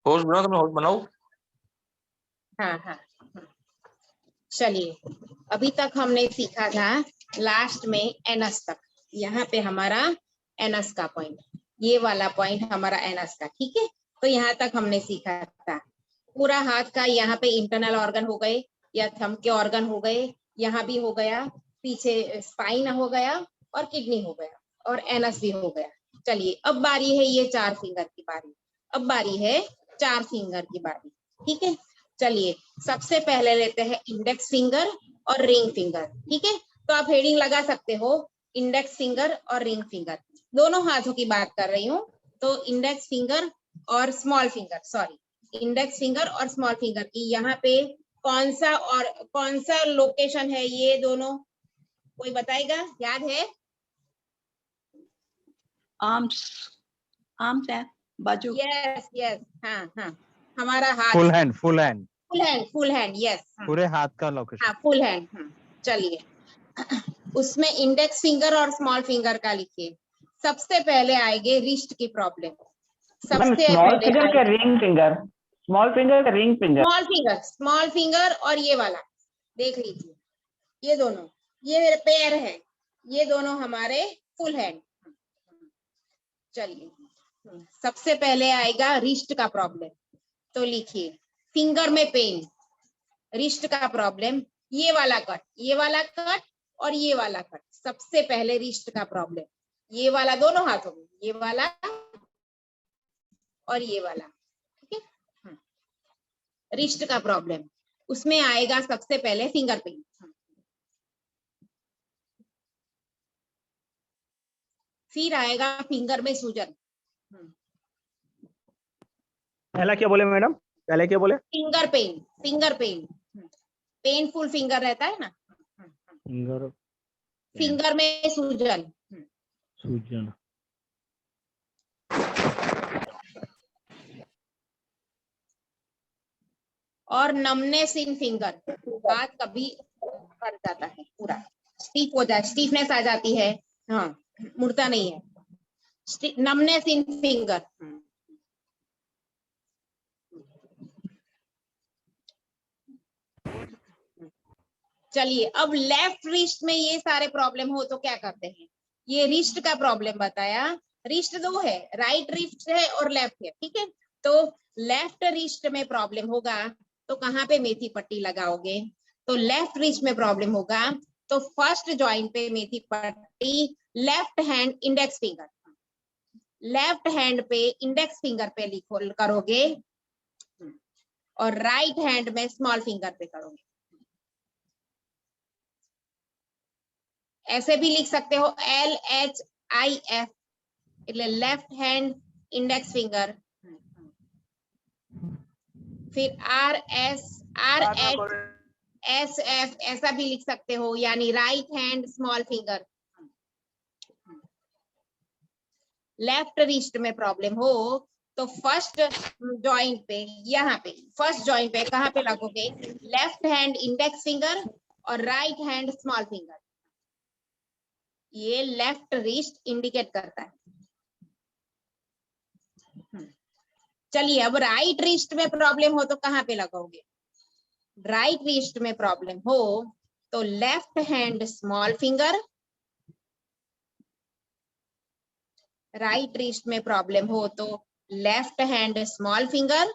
Host बनाओ, तुम host बनाओ। हाँ हाँ, चलिए अभी तक हमने सीखा था लास्ट में एनस तक। यहाँ पे हमारा एनस का पॉइंट, ये वाला पॉइंट हमारा एनस का, ठीक है। तो यहाँ तक हमने सीखा था। पूरा हाथ का यहाँ पे इंटरनल ऑर्गन हो गए या थंब के ऑर्गन हो गए, यहाँ भी हो गया, पीछे स्पाइन हो गया और किडनी हो गया और एनस भी हो गया। चलिए अब बारी है ये 4 फिंगर की बारी, अब बारी है 4 फिंगर की बारी, ठीक है। चलिए सबसे पहले लेते हैं इंडेक्स फिंगर और रिंग फिंगर, ठीक है। तो आप हेडिंग लगा सकते हो इंडेक्स फिंगर और रिंग फिंगर, दोनों हाथों की बात कर रही हूँ। तो इंडेक्स फिंगर और small finger, sorry, index finger और स्मॉल फिंगर की यहाँ पे कौन सा लोकेशन है ये दोनों, कोई बताएगा, याद है? आर्म्स, आर्म्स है, बाजू। यस यस, हाँ हाँ, हमारा हाथ, full hand, full hand, full hand, yes, पूरे हाथ का लोकेशन। हाँ फुल हैंड। चलिए उसमें इंडेक्स फिंगर और स्मॉल फिंगर का लिखिए। सबसे पहले आएंगे रिस्ट की प्रॉब्लम, सबसे स्मॉल पहले फिंगर का रिंग फिंगर, स्मॉल फिंगर का रिंग फिंगर, स्मॉल फिंगर और ये वाला देख लीजिए, ये दोनों, ये मेरे पैर है, ये दोनों हमारे फुल हैंड। चलिए सबसे पहले आएगा रिस्ट का प्रॉब्लम, तो लिखिए फिंगर में पेन, रिस्ट का प्रॉब्लम, ये वाला कट, ये वाला कट और ये वाला कट, सबसे पहले रिस्ट का प्रॉब्लम, ये वाला दोनों हाथों में, ये वाला और ये वाला, ठीक है। रिस्ट का प्रॉब्लम, उसमें आएगा सबसे पहले फिंगर पेन, फिर आएगा फिंगर में सूजन, पहला क्या बोले मैडम, पहले क्या बोले? Finger pain, finger pain, painful finger रहता है ना, फिंगर, फिंगर में सूजन, सूजन, और नमनेस इन फिंगर, हाथ कभी फट जाता है, पूरा स्टिफ हो जाए, स्टिफनेस आ जाती है, हाँ मुड़ता नहीं है, नमनेस इन फिंगर। चलिए अब लेफ्ट रिस्ट में ये सारे प्रॉब्लम हो तो क्या करते हैं, ये रिस्ट का प्रॉब्लम बताया, रिस्ट दो है, राइट रिस्ट है और लेफ्ट है, ठीक है। तो लेफ्ट रिस्ट में प्रॉब्लम होगा तो कहाँ पे मेथी पट्टी लगाओगे, तो लेफ्ट रिस्ट में प्रॉब्लम होगा तो फर्स्ट जॉइंट पे मेथी पट्टी, left hand index finger, left hand पे इंडेक्स फिंगर पे लिखो करोगे और राइट हैंड में स्मॉल फिंगर पे करोगे। ऐसे भी लिख सकते हो LHIF, એટલે लेफ्ट हैंड इंडेक्स फिंगर, फिर RSF ऐसा भी लिख सकते हो, यानी right hand small finger. Left wrist में प्रॉब्लम हो तो फर्स्ट जॉइंट पे, यहाँ पे फर्स्ट जॉइंट पे कहाँ पे लगोगे, लेफ्ट हैंड इंडेक्स फिंगर और राइट हैंड स्मॉल फिंगर, ये लेफ्ट रिस्ट इंडिकेट करता है। चलिए अब राइट रिस्ट में प्रॉब्लम हो तो कहाँ पे लगाओगे, राइट रिस्ट में प्रॉब्लम हो तो left hand small finger, right wrist में प्रॉब्लम हो तो लेफ्ट हैंड स्मॉल फिंगर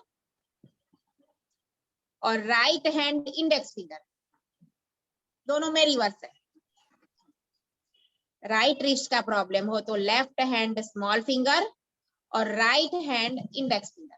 और राइट हैंड इंडेक्स फिंगर, दोनों में रिवर्स है। राइट रिस्ट का प्रॉब्लम हो तो लेफ्ट हैंड स्मॉल फिंगर और राइट हैंड इंडेक्स फिंगर।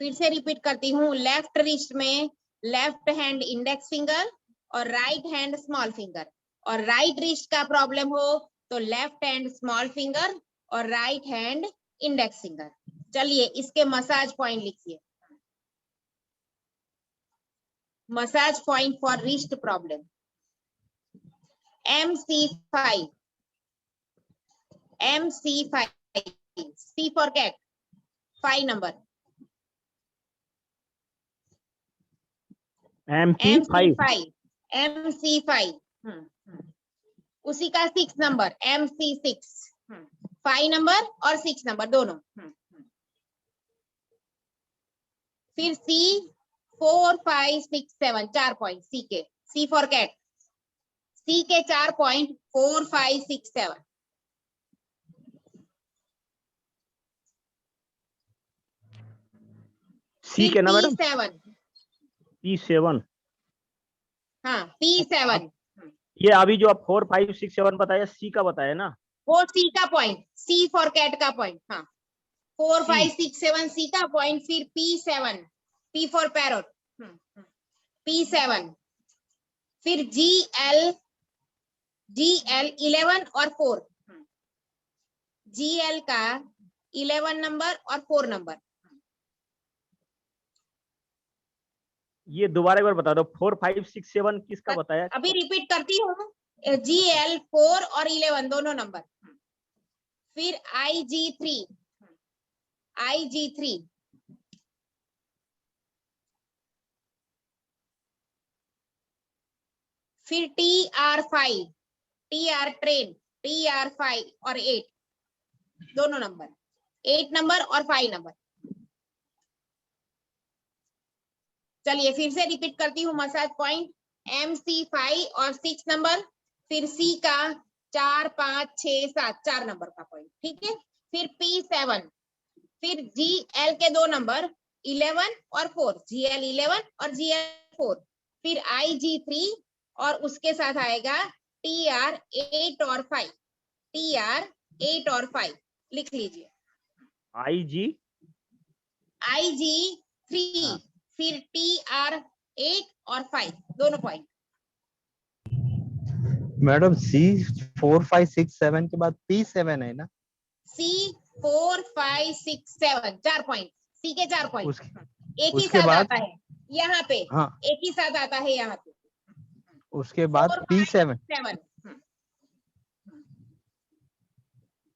फिर से रिपीट करती हूँ, लेफ्ट रिस्ट में लेफ्ट हैंड इंडेक्स फिंगर और राइट हैंड स्मॉल फिंगर, और राइट रिस्ट का प्रॉब्लम हो तो लेफ्ट हैंड स्मॉल फिंगर और राइट हैंड इंडेक्स फिंगर। चलिए इसके मसाज पॉइंट लिखिए, massage point for wrist problem, MC5, MC5, C for cat, 5 number, MC5, MC5, उसी का 6 नंबर MC6, 5 नंबर और 6 नंबर दोनों। फिर C4 5 6 7 4 पॉइंट C के, C फॉर कैट, C के 4 पॉइंट 4 5 6 7। सी के ना मैडम, P7, P7। हाँ P7, ये अभी जो आप 4 5 6 7 बताया, सी का बताया ना? वो C का पॉइंट, C फॉर कैट का पॉइंट। हाँ 4 5 6 7 C का पॉइंट। फिर P7, P for parrot, P7। फिर GL 11 और 4, GL का 11 नंबर और 4 नंबर। ये दोबारा एक बार बता दो, 4 5 6 7 किसका बताया? अभी रिपीट करती हूँ, GL 4 और 11 दोनों नंबर। फिर IG3, फिर TR5, TR ट्रेन, TR5 और 8 दोनों नंबर, 8 नंबर और 5 नंबर। चलिए फिर से रिपीट करती हूँ मसाज पॉइंट, MC5 और 6 नंबर, फिर C का 4 5 6 7 4 नंबर का पॉइंट, ठीक है। फिर P7, फिर GL के 2 नंबर 11 और 4, GL 11 और GL 4। फिर IG3 और उसके साथ आएगा TR 8 और 5, TR 8 और 5 लिख लीजिए। IG3, फिर TR 8 और 5 दोनों पॉइंट। मैडम C4 5 6 7 के बाद P7 है ना? C4 5 6 7 4 पॉइंट, C के 4 पॉइंट एक ही उसके साथ बाद आता है यहाँ पे। हाँ, एक ही साथ आता है यहाँ पे। उसके बाद 4 P7 5 7,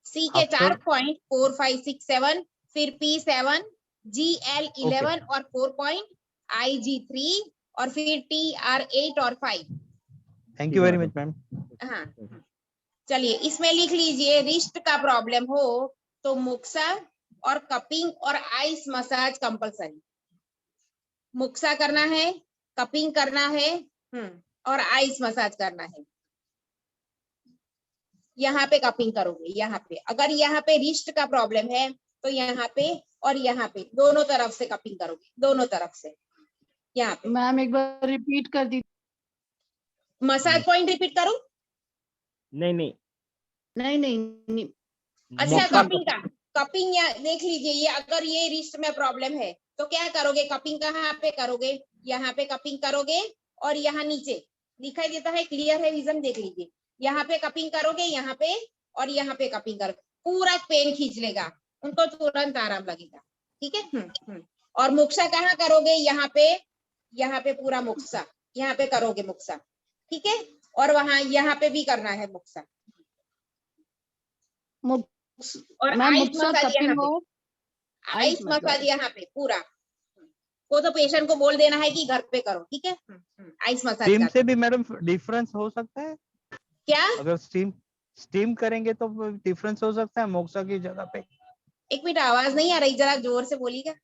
C के After- 4 पॉइंट 4 5 6 7, फिर P7, GL 11 और 4 पॉइंट, IG3 और फिर TR 8 और 5। Thank you very much ma'am. हाँ चलिए इसमें लिख लीजिए, रिस्ट का प्रॉब्लम हो तो मुक्सा और कपिंग और आइस मसाज कंपलसरी। मुक्सा करना है, कपिंग करना है, और आइस मसाज करना है। यहाँ पे कपिंग करोगे, यहाँ पे अगर यहाँ पे रिस्ट का प्रॉब्लम है तो यहाँ पे और यहाँ पे दोनों तरफ से कपिंग करोगे, दोनों तरफ से। यहाँ पे मैम एक बार रिपीट कर दी। मसाज पॉइंट रिपीट करूं? नहीं नहीं, नहीं अच्छा मुक्सा कपिंग का, कपिंग या देख लीजिए, ये अगर ये रिस्ट में प्रॉब्लम है तो क्या करोगे, कपिंग कहाँ पे करोगे, यहाँ पे कपिंग करोगे और यहाँ नीचे दिखाई देता है, क्लियर है विजन, देख लीजिए। यहाँ पे कपिंग करोगे, यहाँ पे और यहाँ पे कपिंग करोगे, पूरा पेन खींच लेगा, उनको तुरंत आराम लगेगा, ठीक है। और मुक्सा कहाँ करोगे, यहाँ पे पूरा मुक्सा, यहाँ पे करोगे मुक्सा, ठीक है। और वहां यहाँ पे भी करना है मुक्सा, और मैम आइस मुक्सा मसाज यहाँ कपिंग पे, और आइस मसाज यहाँ पे पूरा। वो तो पेशेंट को बोल देना है कि घर पे करो, ठीक है। आइस मसाज स्टीम का से भी मैडम डिफरेंस हो सकता है क्या? अगर स्टीम करेंगे तो डिफरेंस हो सकता है मोक्सा की जगह पे? एक मिनट आवाज नहीं आ रही, जरा जोर से बोलिएगा।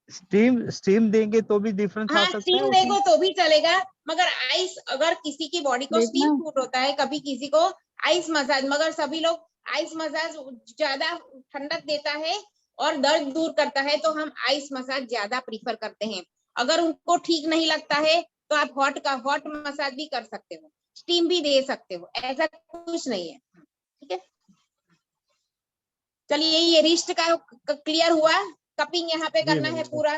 स्टीम देंगे तो भी डिफरेंस आ हाँ सकता है स्टीम उसमें? देखो तो भी चलेगा, मगर आइस, अगर किसी की बॉडी को देखना। स्टीम सूट होता है, कभी किसी को आइस मसाज, मगर सभी लोग आइस मसाज ज्यादा ठंडक देता है और दर्द दूर करता है, तो हम आइस मसाज ज्यादा प्रीफर करते हैं। अगर उनको ठीक नहीं लगता है तो आप हॉट मसाज भी कर सकते हो, स्टीम भी दे सकते हो, ऐसा कुछ नहीं है, ठीक है। चलिए ये रिस्ट का क्लियर हुआ। कपिंग यहाँ पे करना है पूरा,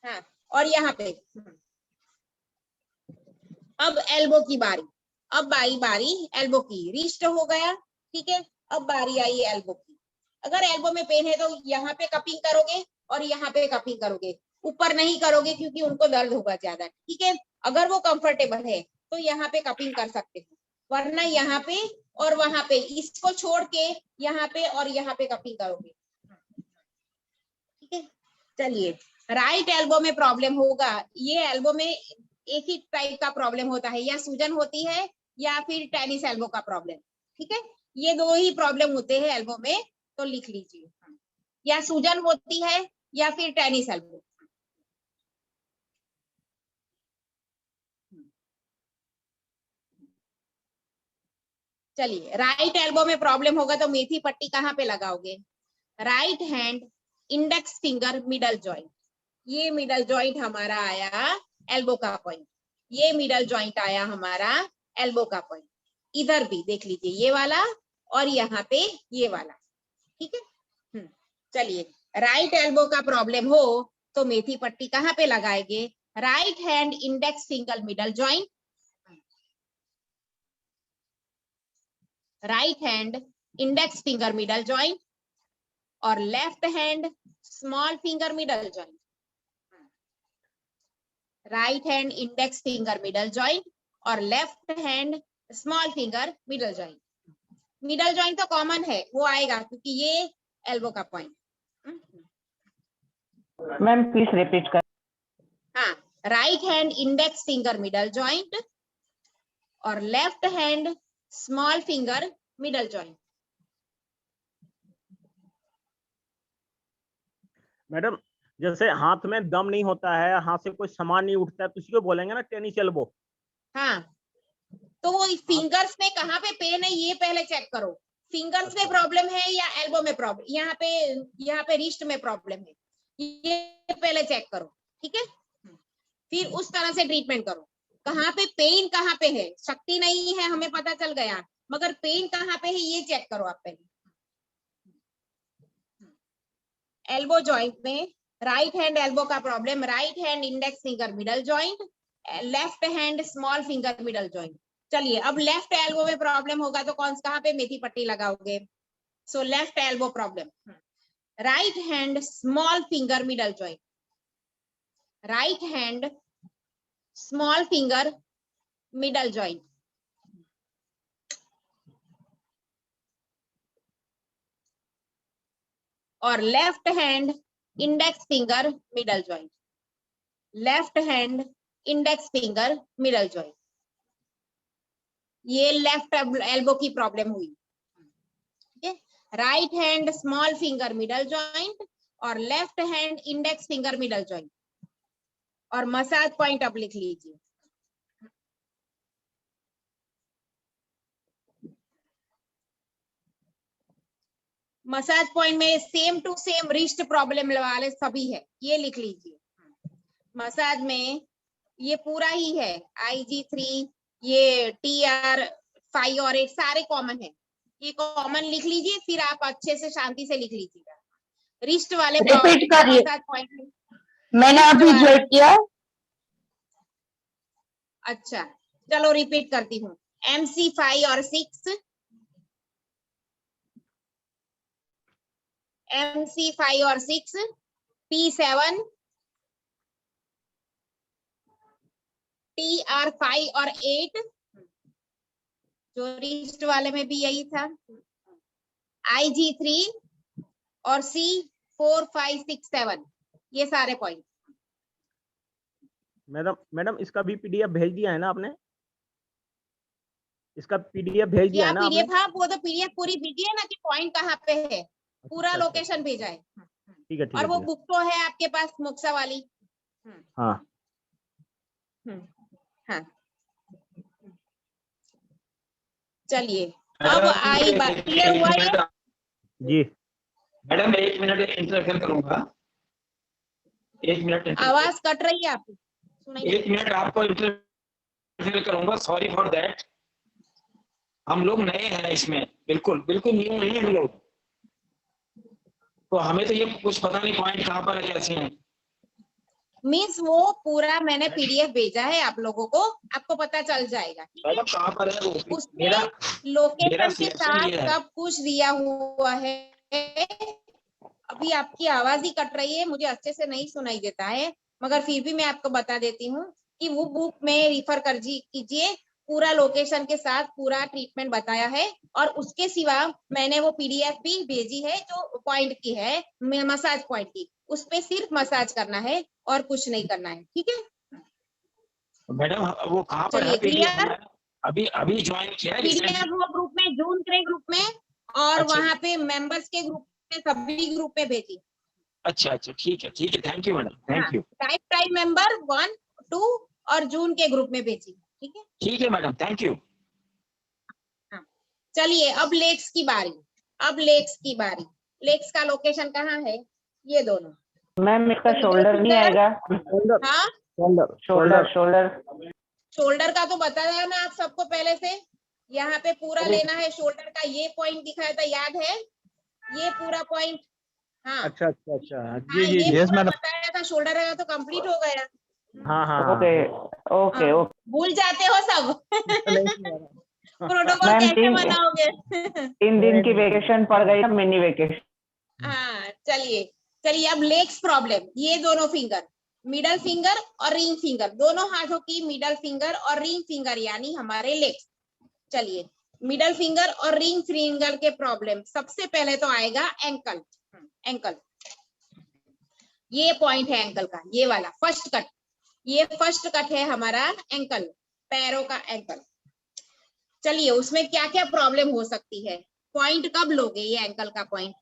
हाँ। और यहाँ पे अब एल्बो की बारी, अब बारी एल्बो की, रिस्ट हो गया, ठीक है। अब बारी आई एल्बो की। अगर एल्बो में पेन है तो यहाँ पे कपिंग करोगे और यहाँ पे कपिंग करोगे, ऊपर नहीं करोगे क्योंकि उनको दर्द होगा ज्यादा, ठीक है। अगर वो कंफर्टेबल है तो यहाँ पे कपिंग कर सकते हो, वरना यहाँ पे और वहां पे, इसको छोड़ के यहाँ पे और यहाँ पे कपिंग करोगे, ठीक है। चलिए राइट एल्बो में प्रॉब्लम होगा, ये एल्बो में एक ही टाइप का प्रॉब्लम होता है, या सूजन होती है या फिर टेनिस एल्बो का प्रॉब्लम, ठीक है, ये दो ही प्रॉब्लम होते हैं एल्बो में, तो लिख लीजिए, या सूजन होती है या फिर टेनिस एल्बो। चलिए, राइट एल्बो में प्रॉब्लम होगा तो मेथी पट्टी कहाँ पे लगाओगे? Right hand index finger middle joint, ये मिडल जॉइंट हमारा आया एल्बो का पॉइंट, ये मिडल जॉइंट आया हमारा एल्बो का पॉइंट। इधर भी देख लीजिए, ये वाला और यहाँ पे ये वाला, ठीक है। चलिए, राइट एल्बो का प्रॉब्लम हो तो मेथी पट्टी कहाँ पे लगाएंगे? Right hand index finger middle joint, right hand index finger middle joint और left hand small finger middle joint, right hand index finger middle joint और left hand small finger middle joint. Middle joint तो common है, वो आएगा क्योंकि ये elbow का point. Ma'am please repeat कर। हाँ, right hand index finger middle joint और left hand small finger middle joint. Madam जैसे हाथ में दम नहीं होता है, हाथ से कोई सामान नहीं उठता है, तो उसी को बोलेंगे ना टेनिस एल्बो। हाँ, तो वो फिंगर्स में कहाँ पे पेन है ये पहले चेक करो, फिंगर्स में प्रॉब्लम है या एल्बो में प्रॉब्लम, यहाँ पे रिस्ट में प्रॉब्लम है, ये पहले चेक करो, ठीक है। फिर उस तरह से ट्रीटमेंट करो। कहाँ पे पेन कहाँ पे है, शक्ति नहीं है हमें पता चल गया, मगर पेन कहाँ पे है ये चेक करो आप पहले। एल्बो जॉइंट में राइट हैंड एल्बो का problem, right hand index finger middle joint, left hand small finger middle joint. चलिए, अब लेफ्ट एल्बो में प्रॉब्लम होगा तो कहाँ पे मेथी पट्टी लगाओगे? So left elbow problem, right hand small finger middle joint, right hand small finger middle joint और left hand index finger middle joint, left hand index finger middle joint. ये लेफ्ट एल्बो की प्रॉब्लम हुई, ठीक है। Right hand small finger middle joint और left hand index finger middle joint और massage point अब लिख लीजिए। मसाज पॉइंट में same to same wrist problem वाले सभी है, ये लिख लीजिए। मसाज में ये पूरा ही है, IG3, ये TR5 और 8 सारे कॉमन है, ये कॉमन लिख लीजिए, फिर आप अच्छे से शांति से लिख लीजिएगा। रिस्ट वाले रिपीट करिए। मसाज पॉइंट मैंने अभी ज्वाइन किया। अच्छा, चलो रिपीट करती हूँ। MC5 और 6, MC5 और 6, P7, TR5 और 8, जो रिस्ट वाले में भी यही था, IG3 और C4 5 6 7, ये सारे पॉइंट। मैडम इसका भी PDF भेज दिया है ना आपने? इसका PDF भेज दिया है ना आपने? PDF, हाँ, वो तो PDF पूरी भेजी है ना कि पॉइंट कहाँ पे है, पूरा लोकेशन भेजा है। ठीक है, ठीक और है, वो ठीक है। बुक तो है आपके पास मोक्सा वाली। हाँ हाँ, चलिए, अब आई बात, क्लियर हुआ ये? जी मैडम 1 मिनट इंटरप्शन करूंगा, 1 मिनट। आवाज कट रही है आपकी, सुनाई 1 मिनट आपको इंटरप्शन करूंगा, सॉरी फॉर दैट। हम लोग नए हैं इसमें, बिल्कुल न्यू नहीं है हम लोग, तो हमें तो ये कुछ पता नहीं पॉइंट कहाँ पर है, कैसे हैं। मीन्स वो पूरा मैंने PDF भेजा है आप लोगों को, आपको पता चल जाएगा, ठीक है। मैडम कहाँ पर है वो? उसमें मेरा लोकेशन के selection साथ ये है। सब कुछ दिया हुआ है। अभी आपकी आवाज ही कट रही है, मुझे अच्छे से नहीं सुनाई देता है, मगर फिर भी मैं आपको बता देती हूँ कि वो बुक में रिफर कर कीजिए, पूरा लोकेशन के साथ पूरा ट्रीटमेंट बताया है। और उसके सिवा मैंने वो PDF भी भेजी है जो पॉइंट की है, मसाज पॉइंट की, उस पे सिर्फ मसाज करना है और कुछ नहीं करना है, ठीक है। मैडम वो कहाँ पर है चलिए, PDF? क्लियर? अभी अभी ज्वाइन किया है पीडीएफ recently? वो ग्रुप में, जून के ग्रुप में, और अच्छा। वहां पे मेंबर्स के ग्रुप में, सभी ग्रुप में भेजी। अच्छा, ठीक है, thank you madam, thank you. Type member 1, 2 और जून के ग्रुप में भेजी। ठीक है, ठीक है मैडम, थैंक यू। चलिए अब लेक्स की बारी। अब लेक्स की बारी। लेक्स का लोकेशन कहाँ है? ये दोनों। मैम इसका तो शोल्डर नहीं आएगा? शोल्डर हाँ, shoulder shoulder shoulder shoulder shoulder का तो बताया ना आप सबको पहले से। यहाँ पे पूरा लेना है शोल्डर का। ये पॉइंट दिखाया था, याद है? ये पूरा पॉइंट। हाँ अच्छा अच्छा अच्छा हाँ, ये ये yes, पूरा madam. बताया था। शोल्डर है तो कंप्लीट हो गया। हाँ हाँ ओके ओके हाँ, ओके। भूल जाते हो सब। प्रोटोकॉल मैम कैसे 3 बनाओगे? दिन की वेकेशन पड़ गई, मिनी वेकेशन। हाँ, चलिए चलिए अब लेग्स प्रॉब्लम। ये दोनों फिंगर, मिडल फिंगर और रिंग फिंगर, दोनों हाथों की मिडल फिंगर और रिंग फिंगर यानी हमारे लेग्स। चलिए मिडल फिंगर और रिंग फिंगर के प्रॉब्लम। सबसे पहले तो आएगा एंकल। एंकल, ये पॉइंट है एंकल का, ये वाला फर्स्ट कट। ये फर्स्ट कट है हमारा एंकल, पैरों का एंकल। चलिए उसमें क्या क्या प्रॉब्लम हो सकती है? पॉइंट कब लोगे ये एंकल का पॉइंट?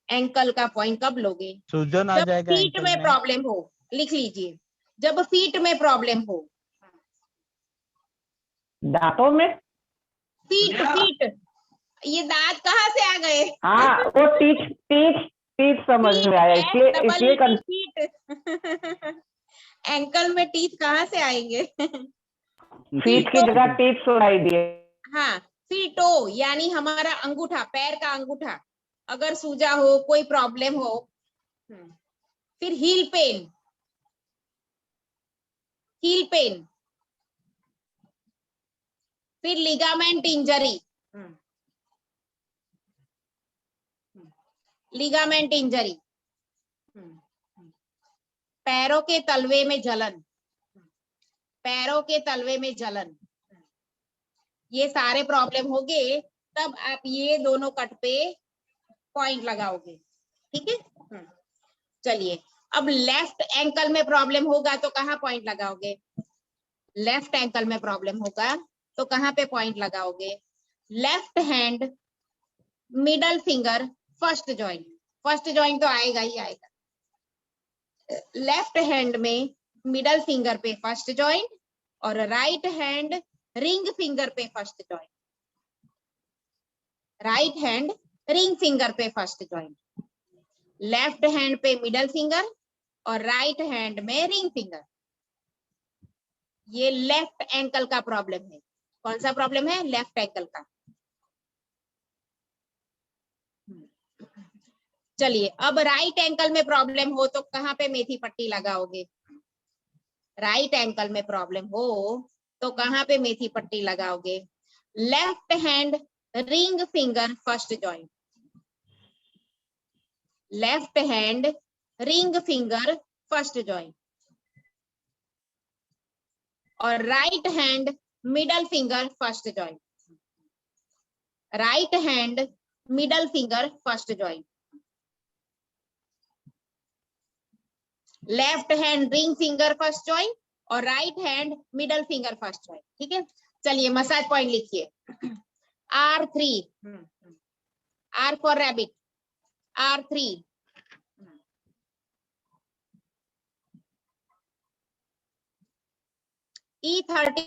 एंकल का पॉइंट कब लोगे? सूजन आ जब जाएगा फीट ankle में प्रॉब्लम हो। लिख लीजिए, जब फीट में प्रॉब्लम हो। दांतों में? फीट फीट, ये दांत कहाँ से आ गए? हाँ वो टीच टीच टीच समझ में आया, इसलिए इसलिए फीट। एंकल में टीथ कहाँ से आएंगे? फीट की जगह टीच सुनाई दिए। हाँ, फीटो यानी हमारा अंगूठा, पैर का अंगूठा अगर सूजा हो, कोई प्रॉब्लम हो। फिर हील पेन, हील पेन। फिर लिगामेंट इंजरी, लिगामेंट इंजरी। पैरों के तलवे में जलन, पैरों के तलवे में जलन। ये सारे प्रॉब्लम हो गए, तब आप ये दोनों कट पे पॉइंट लगाओगे। ठीक है, चलिए अब लेफ्ट एंकल में प्रॉब्लम होगा तो कहाँ पॉइंट लगाओगे? लेफ्ट एंकल में प्रॉब्लम होगा तो कहाँ पे पॉइंट लगाओगे? Left hand middle finger first joint. First joint तो आएगा ही आएगा। लेफ्ट हैंड में मिडल फिंगर पे फर्स्ट जॉइंट और राइट हैंड रिंग फिंगर पे first joint. Right hand ring finger पे फर्स्ट जॉइंट, लेफ्ट हैंड पे मिडल फिंगर और राइट हैंड में रिंग फिंगर। ये लेफ्ट एंकल का प्रॉब्लम है। कौन सा प्रॉब्लम है? लेफ्ट एंकल का। चलिए अब राइट एंकल में प्रॉब्लम हो तो कहाँ पे मेथी पट्टी लगाओगे? राइट एंकल में प्रॉब्लम हो तो कहाँ पे मेथी पट्टी लगाओगे? Left hand ring finger first joint, left hand ring finger first joint और right hand middle finger first joint. Right hand middle finger first joint, left hand ring finger first joint और right hand middle finger first joint. ठीक है, चलिए massage point लिखिए। R3, R for rabbit, R3। E30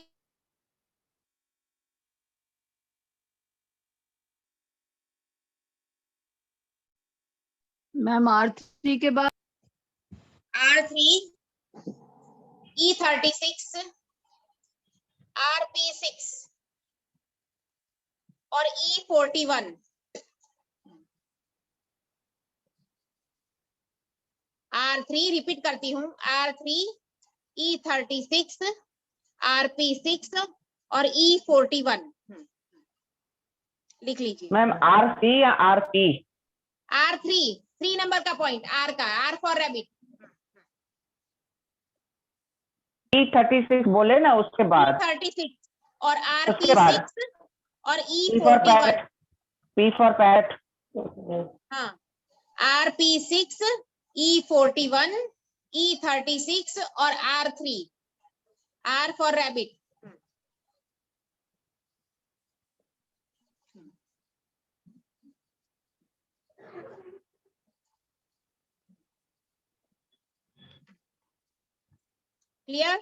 ma'am R3 के बाद R3, E36, RP6 और E41। R3 repeat करती हूँ, R3, E36, RP6 और E41 लिख लीजिए। मैम RC या RP? R3, 3 नंबर का पॉइंट, R का, R फॉर रैबिट। E36 बोले ना, उसके बाद E36 और उसके बाद RP6 और P for E41। parrot, P for parrot। हाँ, RP6, E41, E36 और R3, R for rabbit. Clear?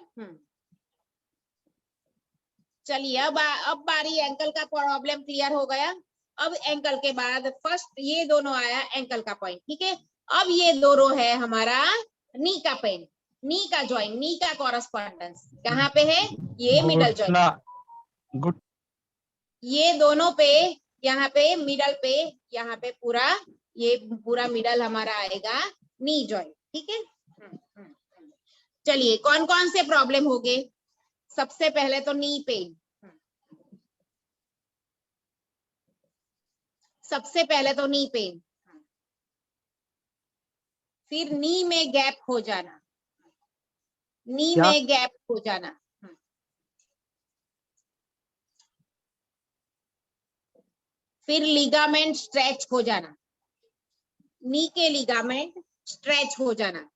चलिए अब बारी एंकल का प्रॉब्लम क्लियर हो गया। अब एंकल के बाद फर्स्ट ये दोनों आया एंकल का पॉइंट, ठीक है। अब ये दोनों है हमारा नी का पॉइंट, नी का ज्वाइंट, नी का कॉरस्पॉन्डेंस कहाँ पे है? ये मिडल ज्वाइंट, गुड ये दोनों पे, यहाँ पे मिडल पे, यहाँ पे पूरा ये पूरा मिडल हमारा आएगा नी ज्वाइंट, ठीक है। चलिए कौन कौन से प्रॉब्लम हो गए? सबसे पहले तो नी पेन, सबसे पहले तो नी पेन, फिर नी में गैप हो जाना, नी क्या? में गैप हो जाना, फिर लिगामेंट स्ट्रेच हो जाना, नी के लिगामेंट स्ट्रेच हो जाना,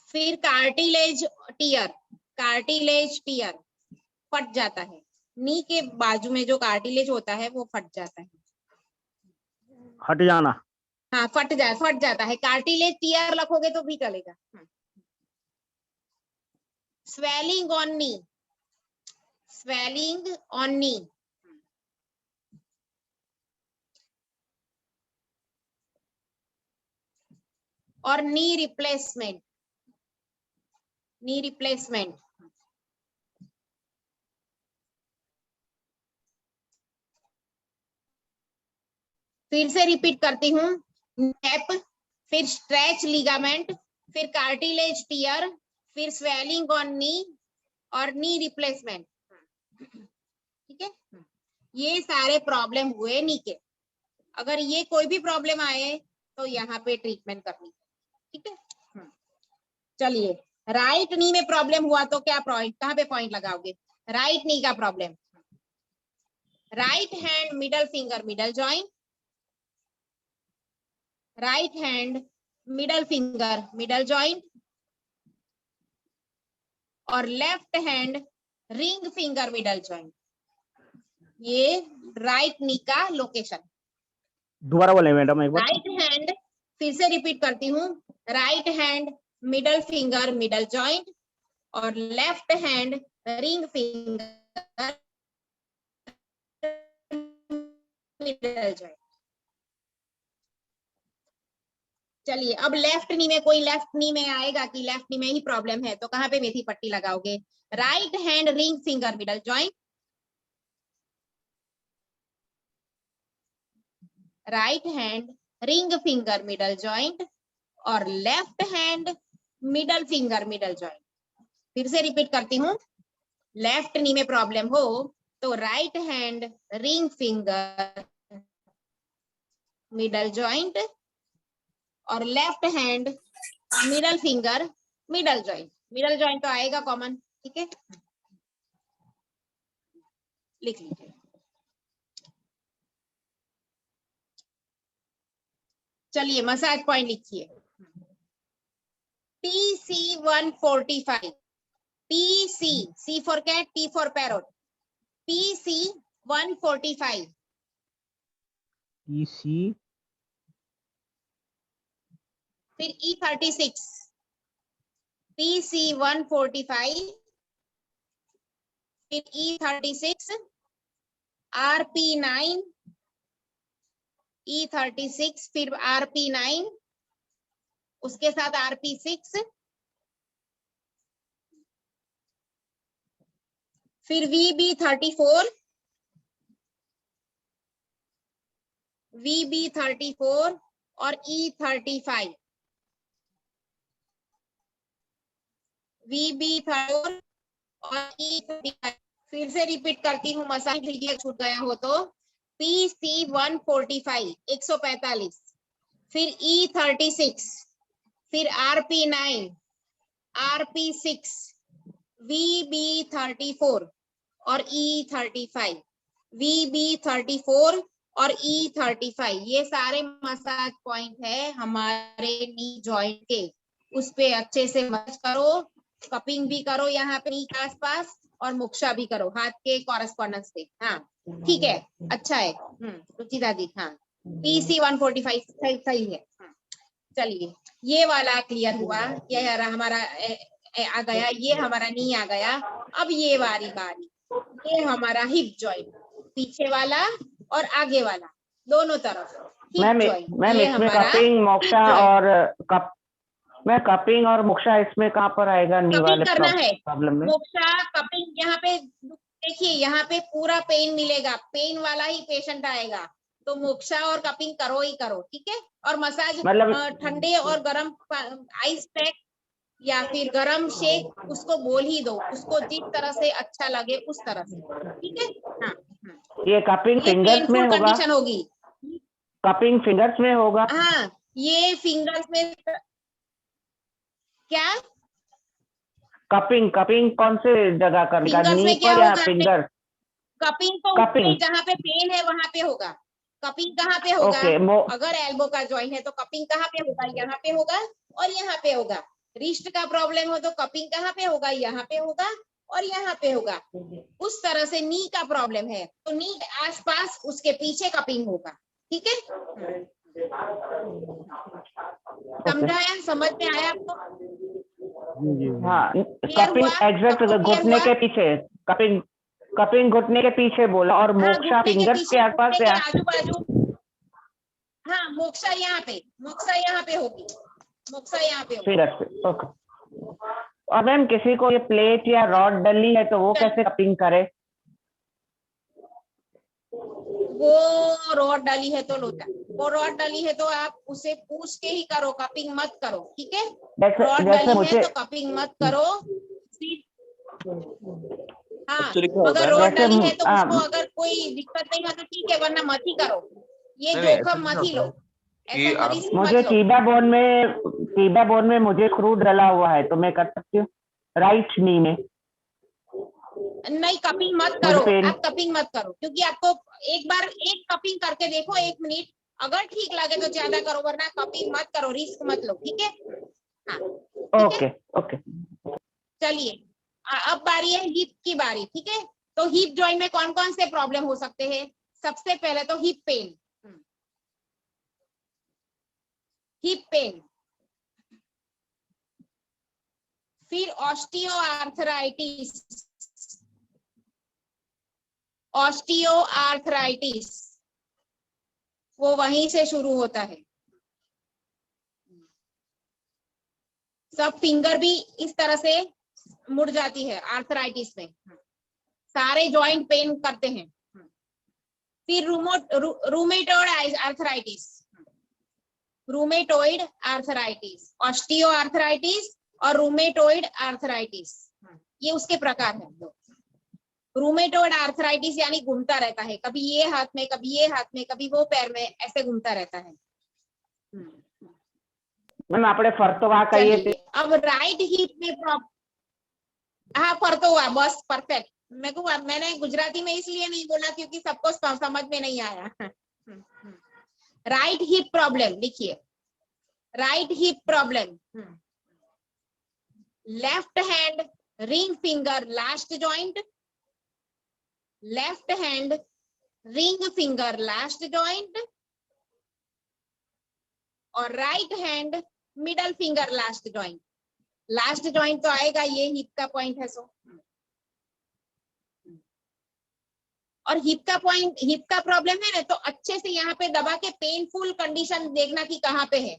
फिर कार्टिलेज टियर, कार्टिलेज टियर फट जाता है, नी के बाजू में जो कार्टिलेज होता है वो फट जाता है, हट जाना। हाँ फट जाता है, कार्टिलेज टियर रखोगे तो भी चलेगा। Swelling on knee, swelling on knee, और नी रिप्लेसमेंट, नी रिप्लेसमेंट, फिर से रिपीट करती हूँ, गैप, फिर स्ट्रेच लिगामेंट, फिर कार्टिलेज टियर, फिर स्वेलिंग ऑन नी और नी रिप्लेसमेंट, ठीक है। ये सारे प्रॉब्लम हुए नी के। अगर ये कोई भी प्रॉब्लम आए तो यहाँ पे ट्रीटमेंट करनी, ठीक है। चलिए राइट नी में प्रॉब्लम हुआ तो क्या पॉइंट, कहाँ पे पॉइंट लगाओगे? राइट नी का problem, right hand middle finger middle joint, right hand middle finger middle joint, और left hand ring finger middle joint, ये राइट नी का लोकेशन। दोबारा बोले मैडम एक बार। राइट हैंड, फिर से रिपीट करती हूँ, right hand middle finger middle joint और left hand ring finger middle joint. चलिए अब लेफ्ट नी में, कोई लेफ्ट नी में आएगा कि लेफ्ट नी में ही प्रॉब्लम है तो कहाँ पे मेथी पट्टी लगाओगे? Right hand ring finger middle joint, right hand ring finger middle joint और left hand middle finger middle joint. फिर से रिपीट करती हूँ, लेफ्ट नी में प्रॉब्लम हो तो right hand ring finger middle joint और left hand middle finger middle joint. Middle joint तो आएगा कॉमन, ठीक है, लिख लीजिए। चलिए मसाज पॉइंट लिखिए, PC 145, PC, C for cat, T for parrot, PC 145, EC फिर E36, PC 145, फिर E36, RP9, E36, फिर RP9, उसके साथ RP6, फिर VB34, VB34 और E35, VB34 और E35। फिर से रिपीट करती हूँ, मसाज लीजिए छूट गया हो तो, PC 145 145, फिर E36, फिर RP9, RP6, VB34 और E35, VB34 और E35, ये सारे मसाज पॉइंट है हमारे नी जॉइंट के। उस पे अच्छे से मसाज करो, कपिंग भी करो यहाँ पे नी के आसपास, और मुक्शा भी करो हाथ के कॉरेस्पॉन्डेंस पे। हाँ ठीक है, अच्छा है। रुचि दादी, हाँ PC 145 सही है। चलिए ये वाला क्लियर हुआ, ये हमारा आ गया, ये हमारा नी आ गया। अब ये बारी ये हमारा हिप जॉइंट, पीछे वाला और आगे वाला दोनों तरफ हिप मैम जॉइंट। मैम ये इसमें हमारा कपिंग मोक्षा joint। मैं कपिंग और मोक्षा इसमें कहाँ पर आएगा नी कपिंग वाले करना है, प्रॉब्लम में? मोक्षा कपिंग यहाँ पे देखिए, यहाँ पे पूरा पेन मिलेगा, पेन वाला ही पेशेंट आएगा, तो मोक्षा और कपिंग करो ही करो, ठीक है। और मसाज मतलब ठंडे और गर्म आइस पैक या फिर गर्म शेक उसको बोल ही दो, उसको जिस तरह से अच्छा लगे उस तरह से, ठीक है। हाँ ये कपिंग ये फिंगर्स में पेनफुल होगा? कंडीशन होगी। कपिंग फिंगर्स में होगा? हाँ ये फिंगर्स में क्या, कपिंग कपिंग कौन से जगह करने का, फिंगर्स नी में क्या पर या होगा? फिंगर? कपिंग तो कपिंग। जहाँ पे पेन है वहां पे होगा। कपिंग कहाँ पे होगा? ओके अगर एल्बो का जॉइंट है तो कपिंग कहाँ पे होगा? यहाँ पे होगा और यहाँ पे होगा। रिस्ट का प्रॉब्लम हो तो कपिंग कहाँ पे होगा? यहाँ पे होगा और यहाँ पे होगा। उस तरह से नी का प्रॉब्लम है तो नी के आसपास उसके पीछे कपिंग होगा, ठीक है। समझाया, समझ में आया आपको? हाँ क्लियर कपिंग हुआ? एग्जैक्ट सबको क्लियर घुटने हुआ? के पीछे, कपिंग कपिंग घुटने के पीछे बोला, और हाँ मोक्षा घुटने के फिंगर्स पीछे, के आसपास घुटने के या? आजू बाजू। हाँ मोक्षा यहाँ पे होगी, मोक्षा यहाँ पे होगी। फिंगर्स पे, ओके। और मैम किसी को ये प्लेट या रॉड डली है तो वो कैसे कपिंग करे? वो रॉड डाली है तो लोटा, वो रॉड डाली है तो आप उसे पूछ के ही करो, कपिंग मत करो, ठीक है। रॉड जैसे डाली मुझे है तो कपिंग मत करो। हाँ Actually क्या होता अगर है ना, रॉड जैसे डाली है तो उसको अगर कोई दिक्कत नहीं है तो ठीक है, वरना मत ही करो, ये नहीं, जोखिम ऐसा मत ही क्या लो, कि ऐसा आप- रिस्क मुझे मत लो। टीबा बोन में मुझे स्क्रू डला हुआ है तो मैं कर सकती हूँ राइट नी में? नहीं कपिंग मत मुझे करो, पेन- आप कपिंग मत करो, क्योंकि आपको एक बार एक कपिंग करके देखो 1 मिनट, अगर ठीक लगे तो ज्यादा करो, वरना कपिंग मत करो, रिस्क मत लो, ठीक है। हाँ ओके ओके। चलिए अब बारी है हिप की बारी, ठीक है। तो हिप जॉइंट में कौन कौन से प्रॉब्लम हो सकते हैं? सबसे पहले तो हिप पेन, हिप पेन, फिर ऑस्टियोआर्थराइटिस, ऑस्टियोआर्थराइटिस वो वहीं से शुरू होता है। सब फिंगर भी इस तरह से मुड़ जाती है आर्थराइटिस में, सारे जॉइंट पेन करते हैं। फिर rheumatoid arthritis, rheumatoid arthritis, osteoarthritis और रूमेटॉइड आर्थराइटिस, ये उसके प्रकार हैं। रूमेटॉइड आर्थराइटिस यानी घूमता रहता है, कभी ये हाथ में, कभी ये हाथ में, कभी वो पैर में, ऐसे घूमता रहता है। मैम आपने फरतोवा कहिए थे। अब राइट हिप में प्रॉब्लम, हाँ फरतोवा, बस परफेक्ट। मैंने गुजराती में इसलिए नहीं बोला क्योंकि सबको समझ में नहीं आया। राइट हिप प्रॉब्लम लिखिए, right hip problem, left hand ring finger last joint, left hand ring finger last joint और right hand middle finger last joint. Last joint तो आएगा, ये हिप का पॉइंट है। सो और हिप का पॉइंट, हिप का प्रॉब्लम है ना, तो अच्छे से यहाँ पे दबा के पेनफुल कंडीशन देखना कि कहाँ पे है,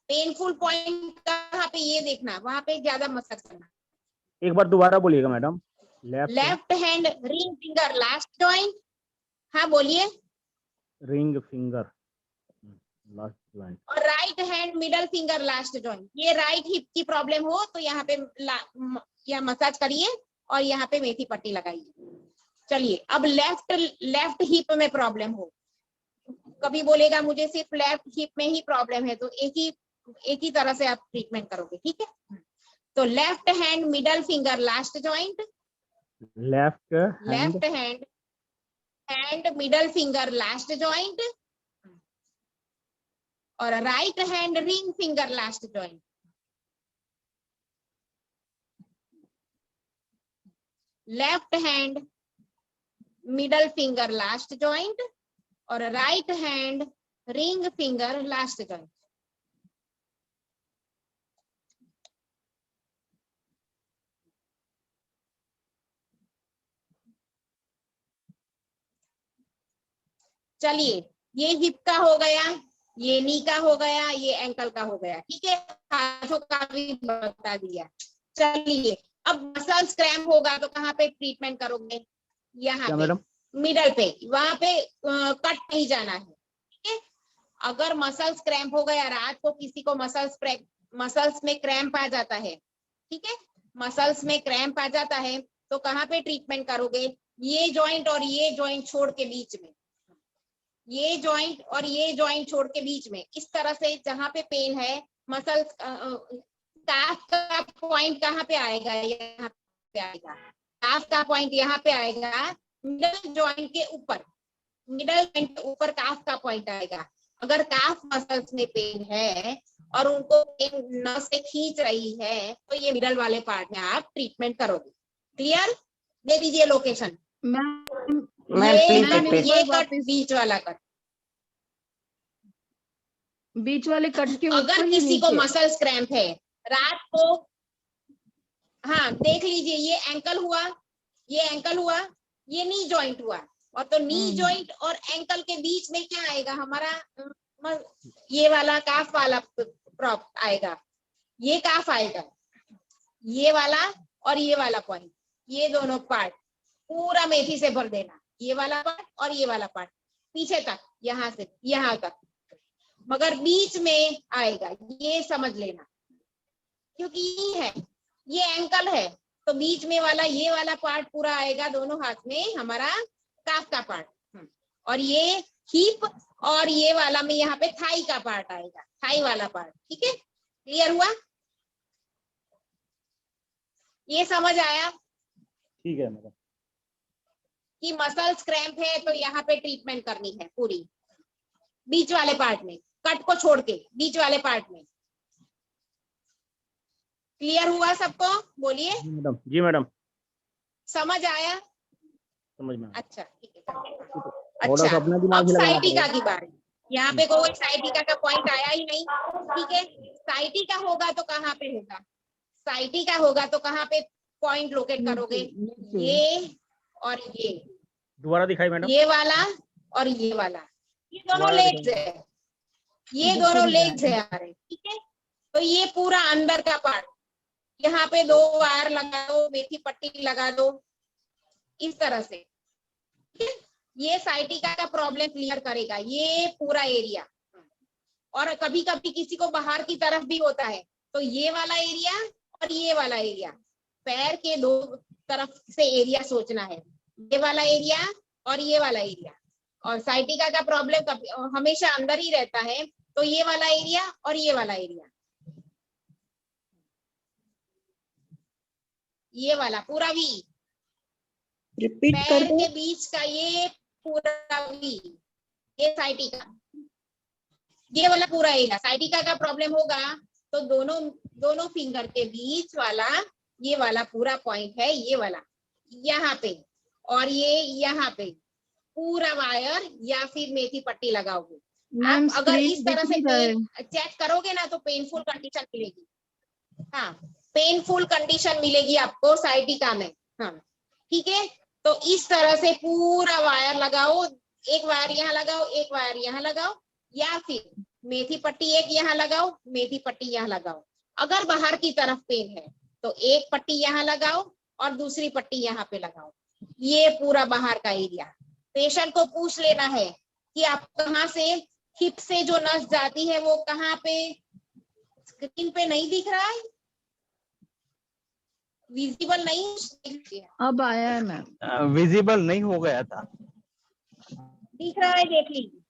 पेनफुल पॉइंट कहाँ पे, ये देखना, वहां पे ज्यादा मसाज करना। एक बार दोबारा बोलिएगा madam. Left hand ring finger last joint, हाँ बोलिए। रिंग फिंगर लास्ट जॉइंट और right hand middle finger last joint. ये राइट हिप की प्रॉब्लम हो तो यहाँ पे या मसाज करिए और यहाँ पे मेथी पट्टी लगाइए। चलिए अब लेफ्ट हिप में प्रॉब्लम हो, कभी बोलेगा मुझे सिर्फ लेफ्ट हिप में ही प्रॉब्लम है, तो एक ही तरह से आप ट्रीटमेंट करोगे, ठीक है। तो left hand middle finger last joint, left hand middle finger last joint और right hand ring finger last joint. Left hand middle finger last joint और right hand ring finger last joint. चलिए, ये hip का हो गया, ये नी का हो गया, ये एंकल का हो गया, ठीक है। हाथों का भी बता दिया। चलिए, अब मसल्स क्रैम्प होगा तो कहाँ पे ट्रीटमेंट करोगे? यहाँ क्या पे मैडम? मिडल पे, वहां पे कट नहीं जाना है, ठीक है। अगर मसल्स क्रैम्प हो गया, रात को किसी को मसल्स में क्रैम्प आ जाता है, ठीक है, मसल्स में क्रैम्प आ जाता है तो कहाँ पे ट्रीटमेंट करोगे? ये जॉइंट और ये जॉइंट छोड़ के बीच में, ये जॉइंट और ये जॉइंट छोड़ के बीच में, इस तरह से जहां पे पेन है, मसल्स काफ का पॉइंट कहाँ पे आएगा? यहाँ पे आएगा। काफ का पॉइंट यहाँ पे आएगा, मिडल जॉइंट के ऊपर, मिडल जॉइंट के ऊपर काफ का पॉइंट आएगा। अगर काफ मसल्स में पेन है और उनको पेन नस से खींच रही है तो ये मिडल वाले पार्ट में आप ट्रीटमेंट करोगे। क्लियर? दे दीजिए location. Ma'am ma'am please ma'am, repeat. ये कट, वापस बीच वाला कट। बीच वाले कट के ऊपर अगर ही किसी को नीचे। मसल्स क्रैम्प है रात को, हाँ देख लीजिए, ये एंकल हुआ, ये एंकल हुआ, ये नी जॉइंट हुआ, और तो नी जॉइंट और एंकल के बीच में क्या आएगा हमारा? ये वाला काफ वाला प्रॉप आएगा, ये काफ आएगा, ये वाला और ये वाला पॉइंट, ये दोनों पार्ट पूरा मेथी से भर देना, ये वाला पार्ट और ये वाला पार्ट पीछे तक, यहां से यहां तक, मगर बीच में आएगा, ये समझ लेना, क्योंकि ये है, ये एंकल है, तो बीच में वाला ये वाला पार्ट पूरा आएगा दोनों हाथ में, हमारा काफ का पार्ट, और ये हिप और ये वाला में यहाँ पे थाई का पार्ट आएगा, थाई वाला पार्ट, ठीक है। क्लियर हुआ? ये समझ आया ठीक है मैडम। कि मसल्स क्रैम्प है तो यहाँ पे ट्रीटमेंट करनी है पूरी, बीच वाले पार्ट में, कट को छोड़ के बीच वाले पार्ट में। क्लियर हुआ सबको? बोलिए। जी मैडम, जी मैडम, समझ आया? समझ में आया। अच्छा, ठीक है। थोड़ा सा अच्छा, अपना दिमाग अब भी लगाना साइटिका पड़ेगा। की बारी। यहाँ पे कोई साइटिका का पॉइंट आया ही नहीं, ठीक है। साइटिका होगा तो कहाँ पे होगा? साइटिका होगा तो कहाँ पे पॉइंट लोकेट करोगे? ये और ये, दोबारा दिखाई मैडम। ये वाला और ये वाला, ये दोनों दोबारा लेग्स है, ये दोनों लेग्स है हमारे, ठीक है। तो ये पूरा अंदर का पार्ट, यहाँ पे 2 वायर लगा दो, मेथी पट्टी लगा दो, इस तरह से, ठीक है। ये साइटिका का प्रॉब्लम क्लियर करेगा, ये पूरा एरिया। और कभी कभी किसी को बाहर की तरफ भी होता है, तो ये वाला एरिया और ये वाला एरिया, पैर के 2 तरफ से एरिया सोचना है, ये वाला एरिया और ये वाला एरिया। और साइटिका का प्रॉब्लम हमेशा अंदर ही रहता है, तो ये वाला एरिया और ये वाला एरिया, ये वाला पूरा वी, रिपीट पैर कर दो। के बीच का ये पूरा वी, ये साइटिका, ये वाला पूरा एरिया। साइटिका का प्रॉब्लम होगा तो दोनों फिंगर के बीच वाला ये वाला पूरा पॉइंट है, ये वाला यहाँ पे, और ये यहाँ पे पूरा वायर या फिर मेथी पट्टी लगाओगे। मैम आप अगर इस स्क्रीन तरह दिख से नहीं रहा है। चेक करोगे ना तो पेनफुल कंडीशन मिलेगी। हाँ, पेनफुल कंडीशन मिलेगी आपको साइटिका में। हाँ, ठीक है। तो इस तरह से पूरा वायर लगाओ, एक वायर यहाँ लगाओ, एक वायर यहाँ लगाओ, या फिर मेथी पट्टी एक यहाँ लगाओ, मेथी पट्टी यहाँ लगाओ। अगर बाहर की तरफ पेन है तो एक पट्टी यहाँ लगाओ और दूसरी पट्टी यहाँ पे लगाओ, ये पूरा बाहर का एरिया। पेशेंट को पूछ लेना है कि आप कहाँ से, हिप से जो नस जाती है वो कहाँ पे, स्क्रीन पे नहीं दिख रहा है, विजिबल नहीं, अब आया है मैम। विजिबल नहीं हो गया था, दिख रहा है, देख लीजिए,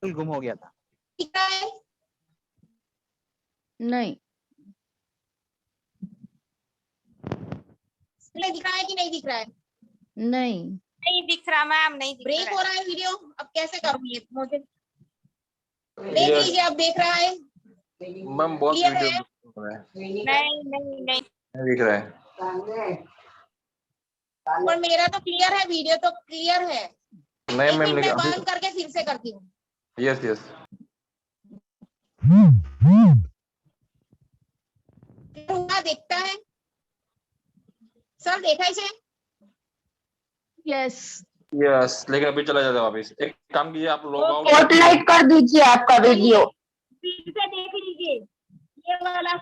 गुम हो गया था। दिख रहा है? नहीं, दिख रहा है कि नहीं दिख रहा है? नहीं नहीं दिख रहा मैम, नहीं दिख ब्रेक रहा हो रहा है वीडियो, अब कैसे करूँ ये मुझे? देख लीजिए, अब देख रहा है, मैम बहुत क्लियर वीडियो है? दिख रहा है, नहीं नहीं नहीं नहीं दिख रहा है। पर मेरा तो क्लियर है, वीडियो तो क्लियर है। नहीं एक मैम मिनट लेकिन में अभी बंद करके फिर से करती हूँ। Yes, yes. हुआ देखता है सर, देखा इसे? Yes Yes. लेकिन अभी चला जाता है वापस। एक काम कीजिए, आप लॉग आउट स्पॉटलाइट कर दीजिए आपका वीडियो। फिर से देख लीजिए, ये वाला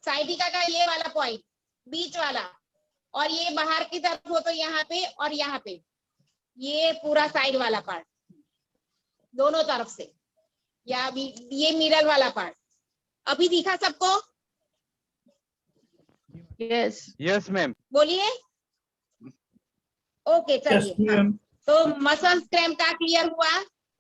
साइडिका का ये वाला पॉइंट, बीच वाला, और ये बाहर की तरफ हो तो यहाँ पे और यहाँ पे, ये पूरा साइड वाला पार्ट, दोनों तरफ से, या ये मिरर वाला पार्ट अभी दिखा सबको? Yes yes ma'am. बोलिए। ओके चलिए। हाँ। तो मसल क्रैम्प का क्लियर हुआ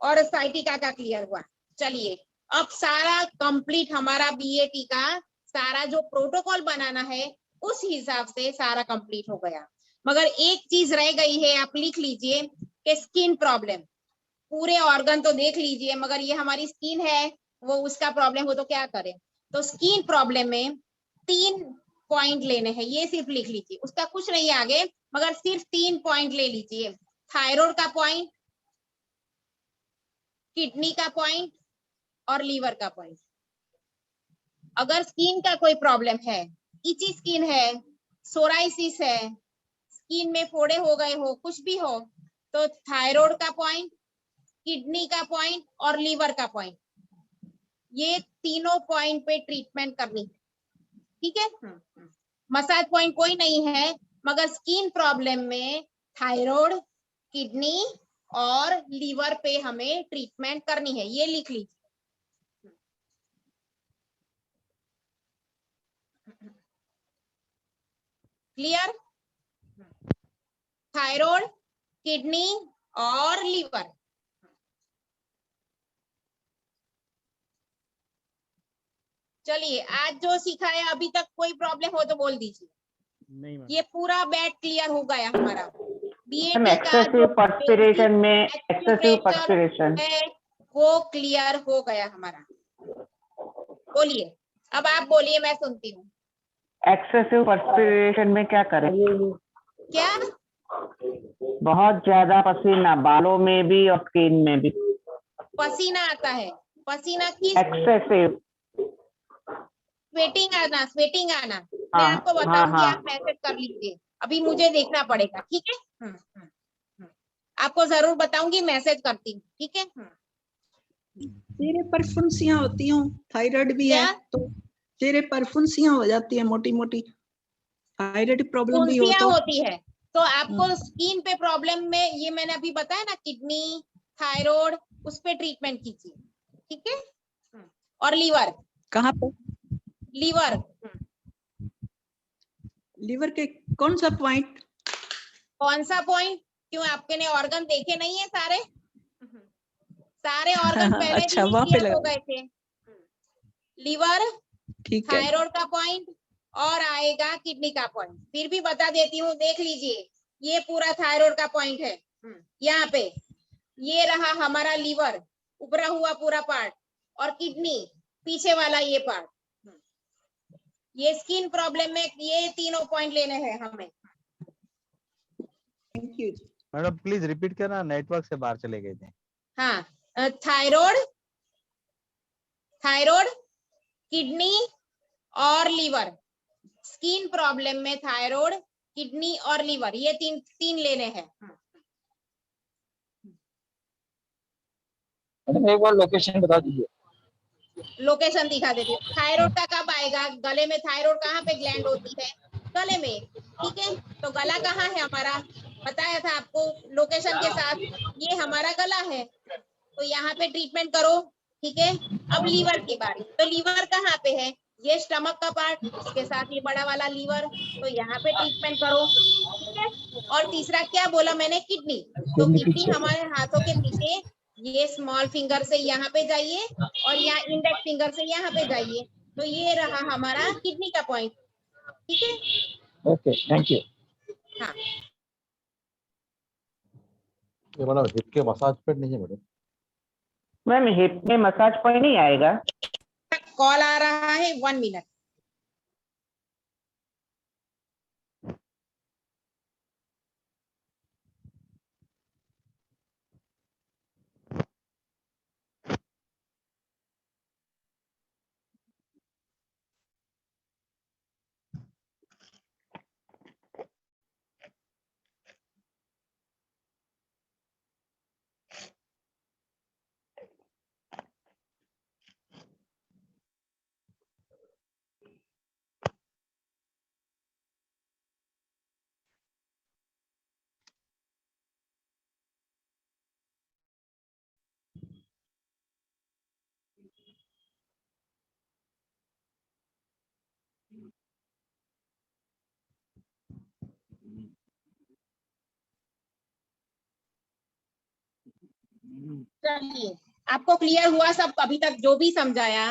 और साइटिका का क्लियर हुआ। चलिए अब सारा कंप्लीट हमारा बीएटी का सारा जो प्रोटोकॉल बनाना है उस हिसाब से सारा कंप्लीट हो गया, मगर एक चीज रह गई है, आप लिख लीजिए कि स्किन प्रॉब्लम। पूरे ऑर्गन तो देख लीजिए, मगर ये हमारी स्किन है, वो उसका प्रॉब्लम हो तो क्या करें? तो स्किन प्रॉब्लम में 3 पॉइंट लेने हैं, ये सिर्फ लिख लीजिए, उसका कुछ नहीं है आगे, मगर सिर्फ 3 पॉइंट ले लीजिए। थायराइड का पॉइंट, किडनी का पॉइंट और लीवर का पॉइंट। अगर स्किन का कोई प्रॉब्लम है, इची स्किन है, सोराइसिस है, स्किन में फोड़े हो गए हो, कुछ भी हो, तो थायराइड का पॉइंट, किडनी का पॉइंट और लीवर का पॉइंट, ये तीनों पॉइंट पे ट्रीटमेंट करनी है, ठीक है? मसाज पॉइंट कोई नहीं है, मगर स्किन प्रॉब्लम में थायराइड, किडनी और लीवर पे हमें ट्रीटमेंट करनी है, ये लिख लीजिए। क्लियर? थायराइड, किडनी और लीवर। चलिए आज जो सीखा है अभी तक कोई प्रॉब्लम हो तो बोल दीजिए। नहीं मैम। ये पूरा बैट क्लियर हो गया हमारा। मैम एक्सेसिव पर्स्पिरेशन में एक्सेसिव पर्स्पिरेशन है वो क्लियर हो गया हमारा। बोलिए, अब आप बोलिए, मैं सुनती हूँ। एक्सेसिव पर्स्पिरेशन में क्या करें? क्या? बहुत ज्यादा पसीना, बालों में भी और स्किन में भी पसीना आता है? पसीना किस? एक्सेसिव स्वेटिंग आना, स्वेटिंग आना। मैं हाँ, आपको हाँ, बताऊंगी, हाँ। आप मैसेज कर लीजिए, अभी मुझे देखना पड़ेगा, ठीक है? आपको जरूर बताऊंगी, मैसेज करती हूँ, ठीक है? चेहरे पर फुंसियां होती हूँ, थायराइड भी है क्या? तो चेहरे पर फुंसियां हो जाती है, मोटी मोटी। थायराइड प्रॉब्लम भी हो फुंसियां तो होती है तो आपको स्किन पे प्रॉब्लम में, ये मैंने अभी बताया ना, किडनी, थायराइड, उस पे ट्रीटमेंट कीजिए, ठीक है? और लीवर, कहाँ पे? लीवर, लीवर के कौन सा पॉइंट? कौन सा पॉइंट? क्यों, आपके ने ऑर्गन देखे नहीं है सारे? सारे ऑर्गन पहले अच्छा, भी वहाँ पे क्लियर हो लगा। गए थे। लीवर, ठीक है। थायराइड का पॉइंट और आएगा किडनी का पॉइंट। फिर भी बता देती हूँ, देख लीजिए, ये पूरा थायराइड का पॉइंट है, यहाँ पे ये रहा हमारा लीवर, उभरा हुआ पूरा पार्ट, और किडनी पीछे वाला ये पार्ट। ये स्किन प्रॉब्लम में ये तीनों पॉइंट लेने हैं हमें। Thank you. Madam please repeat करना, नेटवर्क से बाहर चले गए थे। हाँ, थायराइड, थायराइड, किडनी और लीवर। स्किन प्रॉब्लम में थायराइड, किडनी और लीवर, ये तीन लेने हैं। एक बार लोकेशन बता दीजिए। लोकेशन दिखा देती हूँ। थायराइड का कब आएगा? गले में थायराइड कहाँ पे ग्लैंड होती है? गले में, ठीक है? तो गला कहाँ है हमारा? बताया था आपको लोकेशन के साथ, ये हमारा गला है, तो यहाँ पे ट्रीटमेंट करो, ठीक है? अब लीवर की बारी, तो लीवर कहाँ पे है? ये स्टमक का पार्ट, इसके साथ ये बड़ा वाला लीवर, तो यहाँ पे ट्रीटमेंट करो, ठीक है? और तीसरा क्या बोला मैंने? किडनी। तो किडनी हमारे हाथों के पीछे, ये स्मॉल फिंगर से यहाँ पे जाइए और यहाँ इंडेक्स फिंगर से यहाँ पे जाइए, तो ये रहा हमारा किडनी का पॉइंट, ठीक है? Okay, thank you. हाँ, ये मैडम हिप के मसाज पेट नहीं है मैडम? मैम हिप में मसाज पॉइंट नहीं आएगा? कॉल आ रहा है, 1 मिनट। चलिए, आपको क्लियर हुआ सब अभी तक जो भी समझाया?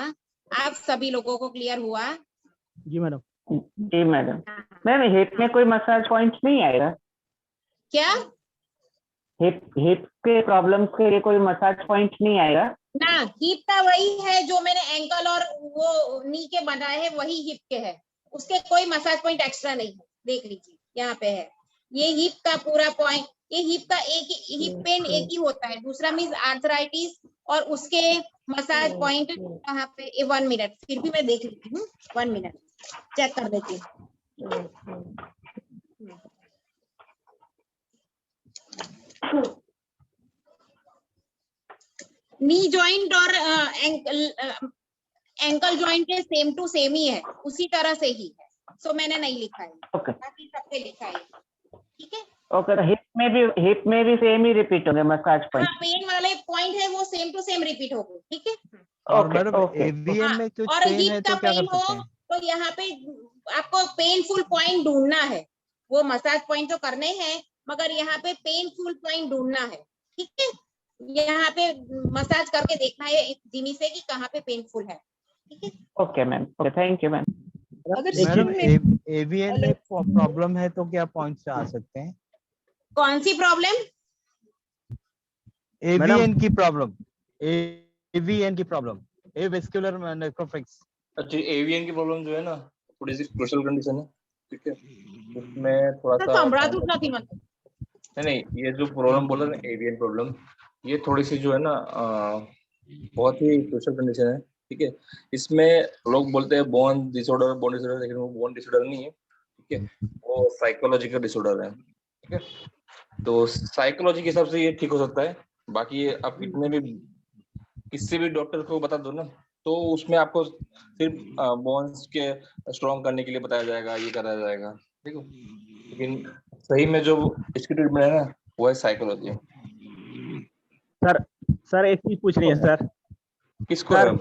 आप सभी लोगों को क्लियर हुआ? जी मैडम। जी मैडम। मैम हिप में कोई मसाज पॉइंट नहीं आएगा? क्या? हिप के प्रॉब्लम्स के लिए कोई मसाज पॉइंट नहीं आएगा? ना, हिप का वही है जो मैंने एंकल और वो नी के बनाए हैं, वही हिप के है, उसके कोई मसाज पॉइंट एक्स्ट्रा नहीं है। देख लीजिए यहाँ पे है, ये हिप का पूरा पॉइंट, ये हिप का एक ही हिप पेन एक ही होता है, दूसरा मीन्स आर्थराइटिस, और उसके मसाज पॉइंट कहाँ पे? 1 मिनट, फिर भी मैं देख लेती हूँ, 1 मिनट चेक कर देती हूँ। नी जॉइंट और एंकल जॉइंट के सेम टू सेम ही है, उसी तरह से ही है, सो मैंने नहीं लिखा है, ओके बाकी सबके लिखा है, ठीक है। ओके, तो हिप में भी सेम ही रिपीट होंगे मसाज हाँ, पॉइंट? पेन वाले पॉइंट है वो सेम टू सेम रिपीट होंगे, ठीक है। और ओके मैडम ओके एवीएन में कुछ और पेन हिप है का तो क्या पेन कर हो सकते हैं? तो यहाँ पे आपको पेनफुल पॉइंट ढूंढना है, वो मसाज पॉइंट तो करने हैं, मगर यहाँ पे पेनफुल पॉइंट ढूंढना है, ठीक है। यहाँ पे मसाज करके देखना है जिमी से कि कहाँ पे पेनफुल है, ठीक है। Okay ma'am, okay, thank you ma'am. अगर मैडम स्किन में एवीएन में प्रॉब्लम है तो क्या पॉइंट्स आ सकते हैं? कौन सी प्रॉब्लम? एवीएन की प्रॉब्लम, एवीएन की प्रॉब्लम, एवेस्कुलर नेफ्रोफिक्स। अच्छा, एवीएन की प्रॉब्लम जो है ना, थोड़ी सी क्रूशियल कंडीशन है, ठीक है। उसमें थोड़ा तो सा संभ्रातुट नहीं मतलब नहीं, ये जो प्रॉब्लम बोला ना एवीएन प्रॉब्लम, ये थोड़ी सी जो है ना बहुत ही क्रूशियल कंडीशन है, ठीक है। इसमें लोग बोलते हैं बोन डिसऑर्डर, लेकिन वो बोन डिसऑर्डर नहीं है, ठीक है, वो साइकोलॉजिकल डिसऑर्डर है, ठीक है। तो साइकोलॉजी के हिसाब से ये ठीक हो सकता है, बाकी आप कितने भी किसी भी डॉक्टर को बता दो ना, तो उसमें आपको सिर्फ बोन्स के स्ट्रॉन्ग करने के लिए बताया जाएगा, ये कराया जाएगा, ठीक है। लेकिन सही में जो इसकी ट्रीटमेंट है ना, वो है साइकोलॉजी। सर एक चीज पूछनी है सर। किसको सर है?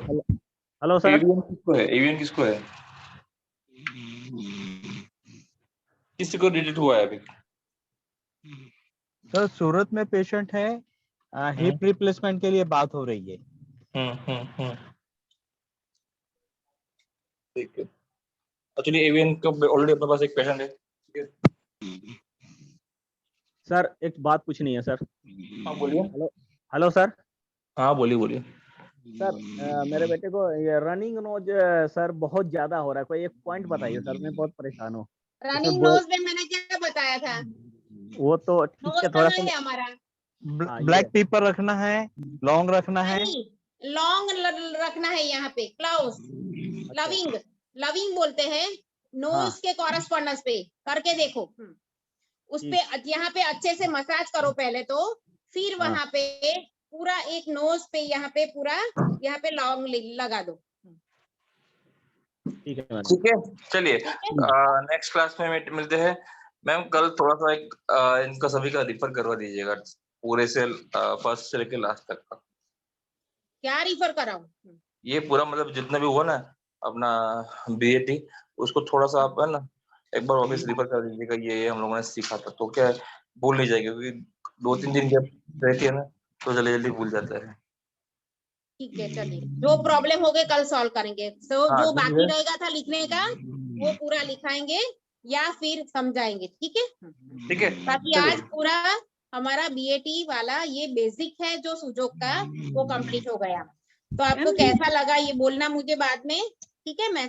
Hello sir. एवीएन किसको है? एवीएन किसको है? किसी को डिटेक्ट हुआ है अभी? सर सूरत में पेशेंट है, हिप रिप्लेसमेंट के लिए बात हो रही है। ठीक है। एक्चुअली एवीएन का ऑलरेडी अपने पास एक पेशेंट है, ठीक है। सर एक बात पूछनी है सर। हाँ बोलिए। Hello sir. हाँ बोलिए। सर मेरे बेटे को ये रनिंग नोज सर बहुत ज्यादा हो रहा है, कोई एक पॉइंट बताइए सर, मैं बहुत परेशान हूँ। रनिंग नोज में मैंने क्या बताया था? वो तो ठीक नोज है, थोड़ा कहाँ सा है हमारा? ब्लैक पेपर रखना है, लॉन्ग रखना है, लॉन्ग रखना है, यहाँ पे क्लोज, लविंग बोलते हैं, नोज के कॉरस्पॉन्डेंस पे करके देखो, उस पे यहाँ पे अच्छे से मसाज करो पहले तो, फिर वहां पे पूरा एक नोज पे यहाँ पे पूरा यहाँ पे लॉन्ग लगा दो। ठीक है। चलिए नेक्स्ट क्लास में मिलते हैं मैम। कल थोड़ा सा एक इनका सभी का रिफर करवा दीजिएगा पूरे से फर्स्ट से लेकर लास्ट तक का। क्या रिफर कराऊं? ये पूरा मतलब जितना भी हुआ ना अपना बीएटी, उसको थोड़ा सा आप है ना एक बार वापस रिफर कर दीजिएगा, ये हम लोगों ने सीखा था, तो क्या भूल नहीं जाएगा, क्योंकि 2-3 दिन जब रहती है ना तो जल्दी भूल जाता है। ठीक है, चलिए जो प्रॉब्लम हो गए कल सॉल्व करेंगे, तो जो बाकी रहेगा था लिखने का वो पूरा लिखाएंगे या फिर समझाएंगे, ठीक है। ठीक है, बाकी आज पूरा हमारा बीएटी वाला ये बेसिक है जो सुजोग का, वो कंप्लीट हो गया। तो आपको कैसा लगा ये बोलना मुझे बाद में, ठीक है। मैसेज